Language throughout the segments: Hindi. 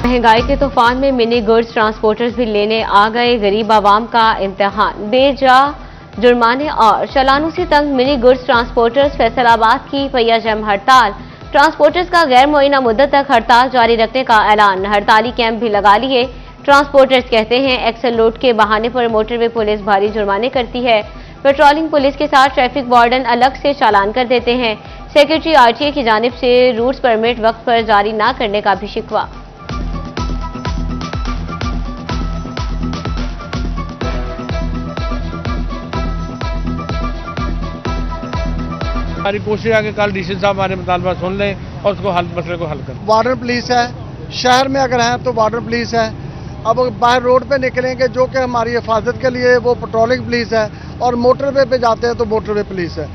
महंगाई के तूफान में मिनी गुड्स ट्रांसपोर्टर्स भी लेने आ गए गरीब आवाम का इम्तिहान। बेजा जुर्माने और चालानों से तंग मिनी गुड्स ट्रांसपोर्टर्स फैसलाबाद की पहिया जम हड़ताल। ट्रांसपोर्टर्स का गैर मुअय्यना मुद्दत तक हड़ताल जारी रखने का ऐलान। हड़ताली कैंप भी लगा लिए। ट्रांसपोर्टर्स कहते हैं एक्सेल लोड के बहाने पर मोटरवे पुलिस भारी जुर्माने करती है। पेट्रोलिंग पुलिस के साथ ट्रैफिक वार्डन अलग से चालान कर देते हैं। सेक्रेटरी आरटीए की जानिब से रूट्स परमिट वक्त पर जारी न करने का भी शिकवा। हमारी कोशिश है कि कल डीसी साहब हमारे मुतालबा सुन लें और उसको मसले को हल करें। बॉर्डर पुलिस है, शहर में अगर है तो बॉर्डर पुलिस है। अब बाहर रोड पे निकलेंगे जो कि हमारी हिफाजत के लिए वो पेट्रोलिंग पुलिस है, और मोटरवे पे जाते हैं तो मोटरवे पुलिस है।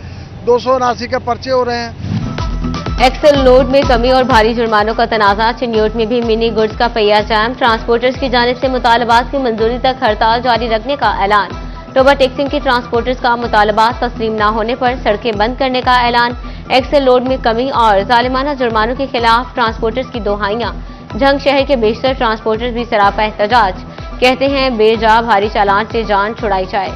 279 के पर्चे हो रहे हैं। एक्सेल लोड में कमी और भारी जुर्मानों का तनाज़ा। चिन्योट में भी मिनी गुड्स का पहिया जाम। ट्रांसपोर्टर्स की जानिब से मुतालबात की मंजूरी तक हड़ताल जारी रखने का ऐलान। टोबा टेक्सिंग की ट्रांसपोर्टर्स का मुतालबात तस्लीम न होने पर सड़कें बंद करने का ऐलान। एक्सेल लोड में कमी और जालिमाना जुर्मानों के खिलाफ ट्रांसपोर्टर्स की दोहाइयां। झंग शहर के बेशतर ट्रांसपोर्टर्स भी सरापा एहतजाज। कहते हैं बेजा भारी चालान से जान छुड़ाई जाए।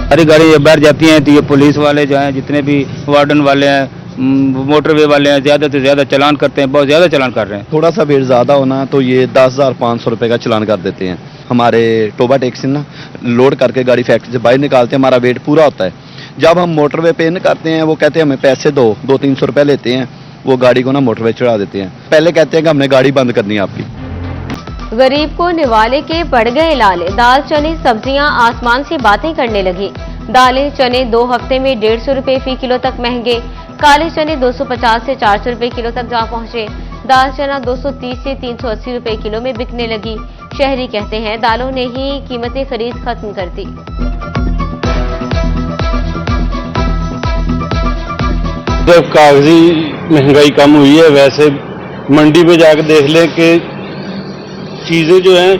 सारी गाड़ी ये बाहर जाती हैं तो ये पुलिस वाले जो हैं, जितने भी वार्डन वाले हैं, मोटरवे वाले हैं, ज़्यादा से ज़्यादा चालान करते हैं, बहुत ज़्यादा चालान कर रहे हैं। थोड़ा सा वेट ज़्यादा होना तो ये 10,500 रुपये का चालान कर देते हैं। हमारे टोबा टैक्सी ना लोड करके गाड़ी फैक्ट्री से बाहर निकालते हैं, हमारा वेट पूरा होता है। जब हम मोटरवे पे इन करते हैं वो कहते हैं हमें पैसे दो, 200-300 रुपये लेते हैं, वो गाड़ी को ना मोटरवे चढ़ा देते हैं। पहले कहते हैं कि हमने गाड़ी बंद करनी है आपकी। गरीब को निवाले के पड़ गए लाले। दाल चने सब्जियां आसमान से बातें करने लगी। दालें चने 2 हफ्ते में 150 रुपए फी किलो तक महंगे। काले चने 250 से 400 रुपए किलो तक जा पहुंचे। दाल चना 230 से 380 रुपए किलो में बिकने लगी। शहरी कहते हैं दालों ने ही कीमतें खरीद खत्म कर दी। जब कागजी महंगाई कम हुई है, वैसे मंडी पे जाकर देख लें कि चीजें जो हैं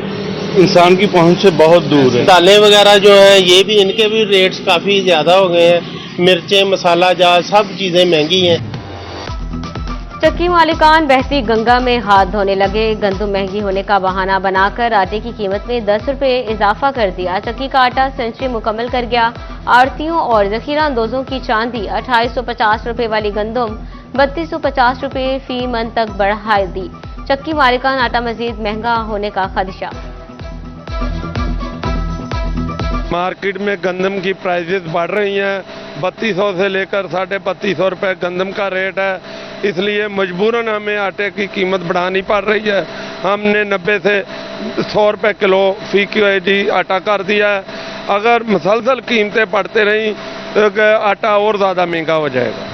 इंसान की पहुंच से बहुत दूर है। दालें वगैरह जो है ये भी, इनके भी रेट्स काफी ज्यादा हो गए हैं। मिर्चें, मसाला जात, सब चीजें महंगी हैं। चक्की मालिकान बहती गंगा में हाथ धोने लगे। गंदम महंगी होने का बहाना बनाकर आटे की कीमत में 10 रुपए इजाफा कर दिया। चक्की का आटा सेंचुरी मुकम्मल कर गया। आड़तियों और जखीरा अंदोजों की चांदी 2850 रुपए वाली गंदम 3250 रुपए फी मन तक बढ़ा दी। चक्की मालिकान आटा मजीद महंगा होने का खदशा। मार्केट में गंदम की प्राइसेस बढ़ रही हैं। 3200 से लेकर 3250 रुपए गंदम का रेट है, इसलिए मजबूरन हमें आटे की कीमत बढ़ानी पड़ रही है। हमने 90 से 100 रुपए किलो फी केजी आटा कर दिया है। अगर मुसलसल कीमतें बढ़ते रहीं तो आटा और ज़्यादा महंगा हो जाएगा।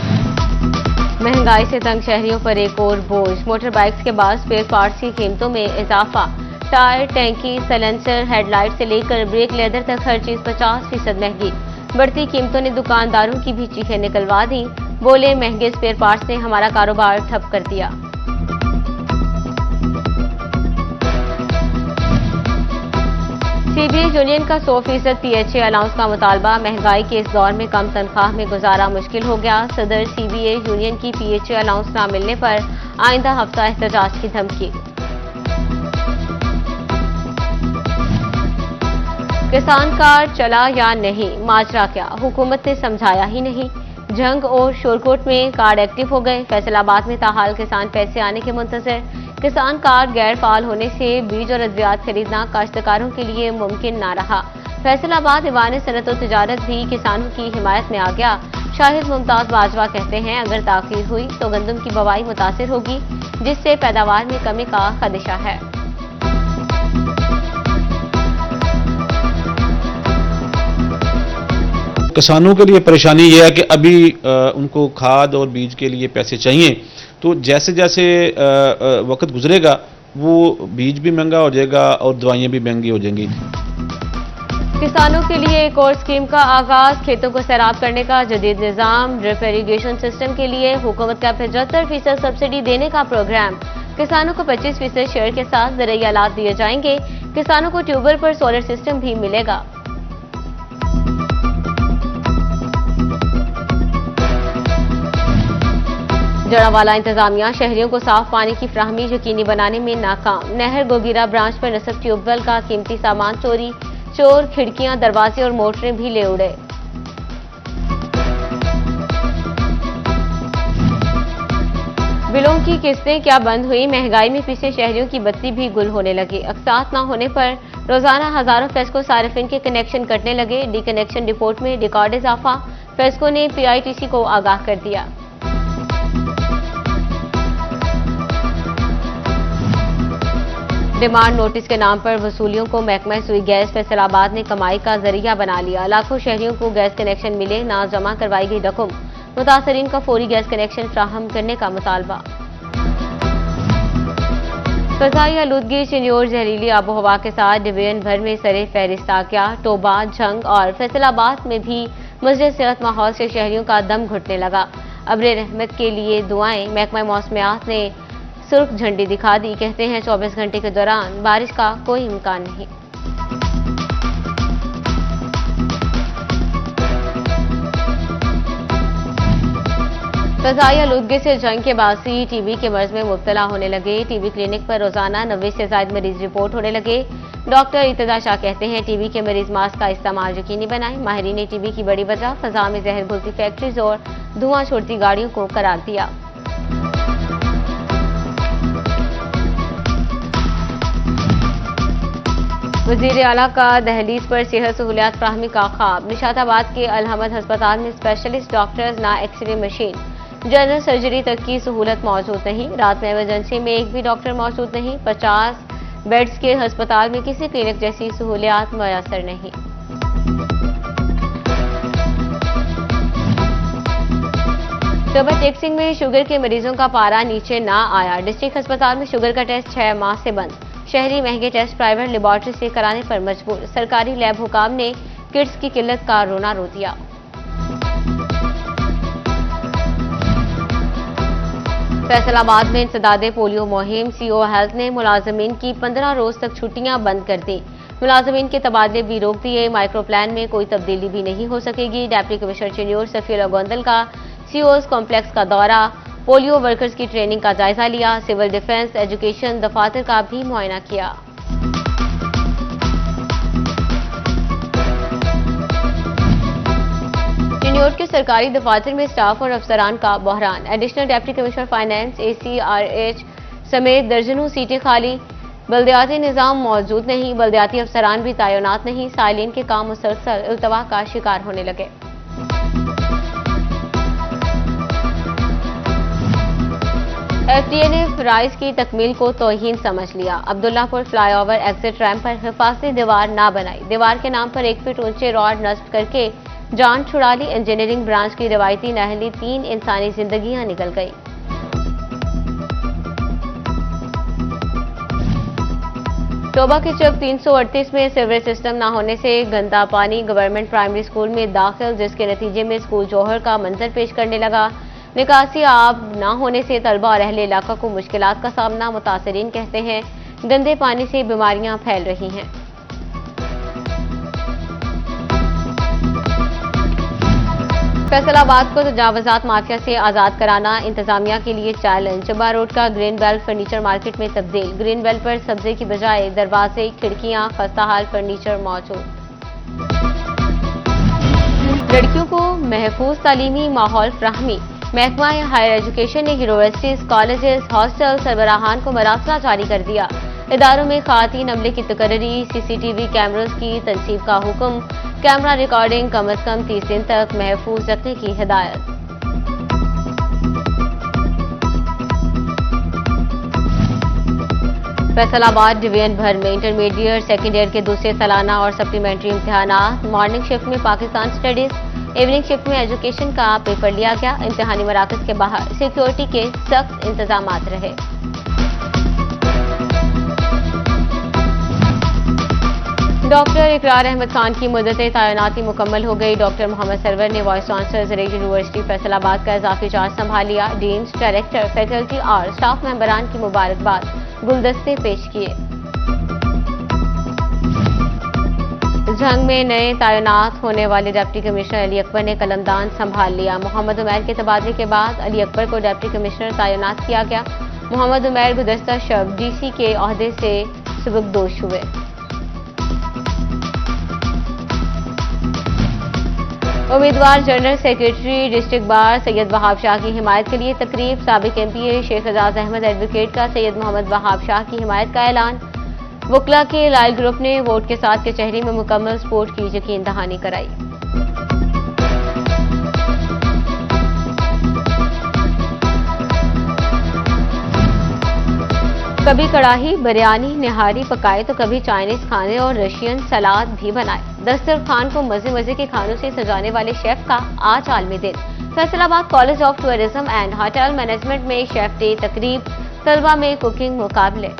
महंगाई से तंग शहरियों पर एक और बोझ। मोटर बाइक्स के बाद स्पेयर पार्ट्स की कीमतों में इजाफा। टायर, टैंकी, सलेंसर, हेडलाइट से लेकर ब्रेक लेदर तक हर चीज 50% महंगी। बढ़ती कीमतों ने दुकानदारों की भी चीखें निकलवा दी। बोले महंगे स्पेयर पार्ट्स ने हमारा कारोबार ठप कर दिया। सीबीए यूनियन का 100% पीएचए अलाउंस का मुतालबा। महंगाई के इस दौर में कम तनख्वाह में गुजारा मुश्किल हो गया। सदर सीबीए यूनियन की पीएचए अलाउंस न मिलने पर आइंदा हफ्ता एहतजाज की धमकी। किसान कार्ड चला या नहीं, माजरा क्या, हुकूमत ने समझाया ही नहीं। झंग और शोरकोट में कार्ड एक्टिव हो गए। फैसलाबाद में ताहाल किसान पैसे आने के मुंतजर। किसान कार्ड गैर फाल होने से बीज और अद्वियात खरीदना काश्तकारों के लिए मुमकिन ना रहा। फैसलाबाद दीवान सनत और तिजारत भी किसानों की हिमायत में आ गया। शाहिद मुमताज बाजवा कहते हैं अगर ताखीर हुई तो गंदम की बुवाई मुतासिर होगी, जिससे पैदावार में कमी का खदशा है। किसानों के लिए परेशानी यह है कि अभी उनको खाद और बीज के लिए पैसे चाहिए, तो जैसे जैसे वक्त गुजरेगा वो बीज भी महंगा हो जाएगा और दवाइयाँ भी महंगी हो जाएंगी। किसानों के लिए एक और स्कीम का आगाज। खेतों को सैराब करने का जदीद निजाम। ड्रिप इरीगेशन सिस्टम के लिए हुकूमत का 75% सब्सिडी देने का प्रोग्राम। किसानों को 25% शेयर के साथ ज़रूरी आलात दिए जाएंगे। किसानों को ट्यूबवेल पर सोलर सिस्टम भी मिलेगा। जड़ावाला इंतजामिया शहरियों को साफ पानी की फ्राहमी यकीनी बनाने में नाकाम। नहर गोगीरा ब्रांच पर नस्ब ट्यूबवेल का कीमती सामान चोरी, चोर खिड़कियां, दरवाजे और मोटरें भी ले उड़े। बिलों की किस्तें क्या बंद हुई, महंगाई में पिसे शहरियों की बत्ती भी गुल होने लगी। अक़सात न होने पर रोजाना हजारों फेस्को सारिफिन के कनेक्शन कटने लगे। डी कनेक्शन रिपोर्ट में रिकॉर्ड इजाफा, फेस्को ने पीआईटीसी को आगाह कर दिया। डिमांड नोटिस के नाम पर वसूलियों को महकमा सुई गैस फैसलाबाद ने कमाई का जरिया बना लिया। लाखों शहरियों को गैस कनेक्शन मिले, ना जमा करवाई गई रकम। मुतासरीन का फौरी गैस कनेक्शन फ्राहम करने का मुतालबा। फ़ज़ाई आलूदगी, चिन्योर जहरीली आबो हवा के साथ डिवीजन भर में सरे फहरिस्त आ गया। टोबा, झंग और फैसलाबाद में भी मुज़र सेहत माहौल से शहरियों का दम घुटने लगा। अब्रे रहमत के लिए दुआएं, महकमा मौसमियात ने सुर्ख झंडी दिखा दी। कहते हैं 24 घंटे के दौरान बारिश का कोई इम्कान नहीं। फ़ज़ाई आलूदगी से जंग के बासी टीबी के मर्ज में मुब्तला होने लगे। टीबी क्लिनिक पर रोजाना 90 से ज्यादा मरीज रिपोर्ट होने लगे। डॉक्टर इत्तदा शाह कहते हैं टीबी के मरीज मास्क का इस्तेमाल यकीनी बनाएं। माहिरीन ने टीबी की बड़ी वजह फ़ज़ा में जहर घुलती फैक्ट्रीज और धुआं छोड़ती गाड़ियों को करार दिया। वज़ीर आला का दहलीज पर सेहत सहूलियात फ्राहमी का ख्वाब। निशाताबाद के अलहमद अस्पताल में स्पेशलिस्ट डॉक्टर्स, ना एक्सरे मशीन, जनरल सर्जरी तक की सहूलत मौजूद नहीं। रात में इमरजेंसी में एक भी डॉक्टर मौजूद नहीं। 50 बेड्स के अस्पताल में किसी क्लिनिक जैसी सहूलियात मुयस्सर नहीं। टोबा टेक्सिंग में शुगर के मरीजों का पारा नीचे ना आया। डिस्ट्रिक्ट अस्पताल में शुगर का टेस्ट 6 माह से बंद। शहरी महंगे टेस्ट प्राइवेट लेबॉर्ट्री से कराने पर मजबूर। सरकारी लैब हुकाम ने किट्स की किल्लत का रोना रो दिया। फैसलाबाद में इंसदादे पोलियो मुहिम, सीओ हेल्थ ने मुलाजमीन की 15 रोज तक छुट्टियां बंद कर दी। मुलाजमीन के तबादले भी रोक दिए। माइक्रो प्लान में कोई तब्दीली भी नहीं हो सकेगी। डिप्टी कमिश्नर चिन्योर सफीरा गोंदल का सीओस कॉम्प्लेक्स का दौरा, पोलियो वर्कर्स की ट्रेनिंग का जायजा लिया। सिविल डिफेंस, एजुकेशन दफातर का भी मुआयना किया। चिन्योर के सरकारी दफातर में स्टाफ और अफसरान का बहरान। Additional deputy commissioner finance, ACRH समेत दर्जनों सीटें खाली। बल्दियाती निजाम मौजूद नहीं। बल्दियाती अफसरान भी तैनात नहीं। साइलिन के काम मुसलसल इल्तवा का शिकार होने लगे। FDA ने फराइज की तकमील को तौहीन समझ लिया। अब्दुल्लापुर फ्लाईओवर एग्जिट रैंप पर हिफाजती दीवार ना बनाई। दीवार के नाम पर 1 फीट ऊंचे रॉड नस्ब करके जान छुड़ा ली। इंजीनियरिंग ब्रांच की रिवायती नहली 3 इंसानी जिंदगियां निकल गई। टोबा के चौक 338 में सीवरेज सिस्टम न होने से गंदा पानी गवर्नमेंट प्राइमरी स्कूल में दाखिल, जिसके नतीजे में स्कूल जौहर का मंजर पेश करने लगा। निकासी आब न होने से तलबा और अहले इलाका को मुश्किलात का सामना। मुतासरीन कहते हैं गंदे पानी से बीमारियां फैल रही हैं। फैसलाबाद को तजावजात माफिया से आजाद कराना इंतजामिया के लिए चैलेंज। चबा रोड का ग्रीन बेल्ट फर्नीचर मार्केट में तब्दील। ग्रीन बेल्ट पर सब्जे की बजाय दरवाजे, खिड़कियां, खस्ताहाल फर्नीचर मौजूद। लड़कियों को महफूज तालीमी माहौल फ्राहमी। महकमा हायर एजुकेशन ने यूनिवर्सिटीज, कॉलेजेस, हॉस्टल सरबराहान को मरासला जारी कर दिया। इदारों में ख़वातीन अमले की तकर्री, CCTV कैमरों की तनसीब का हुक्म। कैमरा रिकॉर्डिंग कम अज कम 30 दिन तक महफूज रखने की हिदायत। फैसलाबाद डिवीजन भर में इंटरमीडिएट, सेकेंड ईयर के दूसरे सालाना और सप्लीमेंट्री इम्तिहानात। मॉर्निंग शिफ्ट में पाकिस्तान स्टडीज, इवनिंग शिफ्ट में एजुकेशन का पेपर लिया गया। इम्तिहानी मराकज के बाहर सिक्योरिटी के सख्त इंतजामात रहे। डॉक्टर इकरार अहमद खान की मुद्दत तैनाती मुकम्मल हो गई। डॉक्टर मोहम्मद सरवर ने वाइस चांसलर ज़रिए यूनिवर्सिटी फैसलाबाद का इजाफी चार्ज संभाल लिया। डीन्स, डायरेक्टर, फैकल्टी और स्टाफ मेंबरान की मुबारकबाद, गुलदस्ते पेश किए। झंग में नए तैनात होने वाले डिप्टी कमिश्नर अली अकबर ने कलमदान संभाल लिया। मोहम्मद उमैर के तबादले के बाद अली अकबर को डिप्टी कमिश्नर तैनात किया गया। मोहम्मद उमैर गुज़श्ता शब डीसी के ओहदे से सुबकदोश हुए। उम्मीदवार general secretary district bar Syed Wahab Shah की हिमायत के लिए तकरीब। साबिक एमपीए शेख एजाज अहमद एडवोकेट का सैयद मोहम्मद वहाब शाह की हिमायत का ऐलान। वकला के लायल ग्रुप ने वोट के साथ कचहरी में मुकम्मल सपोर्ट की यकीन दहानी कराई। कभी कड़ाही, बिरयानी, निहारी पकाए तो कभी चाइनीज खाने और रशियन सलाद भी बनाए। दस्तरखान को मजे मजे के खानों से सजाने वाले शेफ का आज आलमी दिन। Faisalabad college of tourism and hotel management में शेफ डे तकरीब, तलबा में कुकिंग मुकाबले।